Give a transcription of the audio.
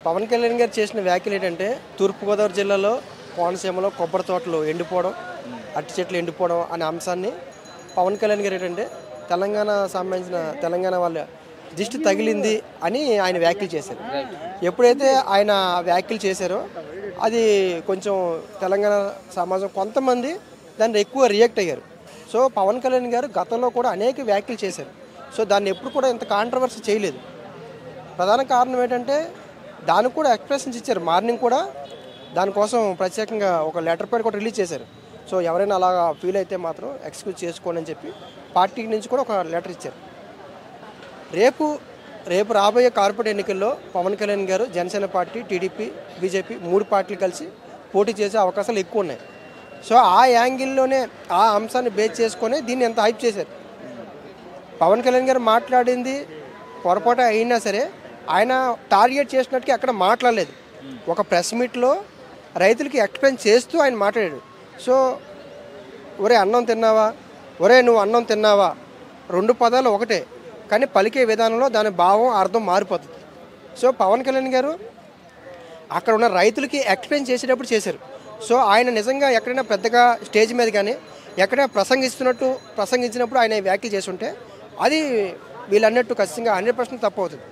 పవన్ కళ్యాణ్ గారు చేసిన వ్యాఖ్యలు ఏంటంటే తూర్పుగోదావరి జిల్లాలో కోనసీమలో కొబ్బరి తోటలు ఎండిపోవడం, అరటి చెట్లు ఎండిపోవడం అనే అంశాన్ని పవన్ కళ్యాణ్ గారు ఏంటంటే తెలంగాణ సంబంధించిన తెలంగాణ వాళ్ళ దిష్టి తగిలింది అని ఆయన వ్యాఖ్యలు చేశారు. ఎప్పుడైతే ఆయన వ్యాఖ్యలు చేశారో అది కొంచెం తెలంగాణ సమాజం కొంతమంది దాన్ని ఎక్కువ రియాక్ట్ అయ్యారు. సో పవన్ కళ్యాణ్ గారు గతంలో కూడా అనేక వ్యాఖ్యలు చేశారు. సో దాన్ని ఎప్పుడు కూడా ఇంత కాంట్రవర్సీ చేయలేదు. ప్రధాన కారణం ఏంటంటే దానికి కూడా ఎక్స్ప్రెషన్స్ ఇచ్చారు. మార్నింగ్ కూడా దానికోసం ప్రత్యేకంగా ఒక లెటర్ ప్యాడ్ కూడా రిలీజ్ చేశారు. సో ఎవరైనా అలా ఫీల్ అయితే మాత్రం ఎక్స్క్యూజ్ చేసుకోండి అని చెప్పి పార్టీ నుంచి కూడా ఒక లెటర్ ఇచ్చారు. రేపు రాబోయే కార్పొరేట్ ఎన్నికల్లో పవన్ కళ్యాణ్ గారు జనసేన పార్టీ, టీడీపీ, బీజేపీ 3 పార్టీలు కలిసి పోటీ చేసే అవకాశాలు ఎక్కువ ఉన్నాయి. సో ఆ యాంగిల్లోనే ఆ అంశాన్ని బేస్ చేసుకొని దీన్ని ఎంత హైప్ చేశారు. పవన్ కళ్యాణ్ గారు మాట్లాడింది పొరపాటు అయినా సరే ఆయన టార్గెట్ చేసినట్టుగా అక్కడ మాట్లాడలేదు. ఒక ప్రెస్ మీట్లో రైతులకి ఎక్స్ప్లెయిన్ చేస్తూ ఆయన మాట్లాడాడు. సో ఒరే అన్నం తిన్నావా, ఒరే నువ్వు అన్నం తిన్నావా 2 పదాలు ఒకటే, కానీ పలికే విధానంలో దాని భావం అర్థం మారిపోతుంది. సో పవన్ కళ్యాణ్ గారు అక్కడ ఉన్న రైతులకి ఎక్స్ప్లెయిన్ చేసేటప్పుడు చేశారు. సో ఆయన నిజంగా ఎక్కడైనా పెద్దగా స్టేజ్ మీద కానీ ఎక్కడైనా ప్రసంగించినప్పుడు ఆయన వ్యాఖ్యలు చేసి ఉంటే అది వీళ్ళు అన్నట్టు ఖచ్చితంగా 100% తప్పు అవుతుంది.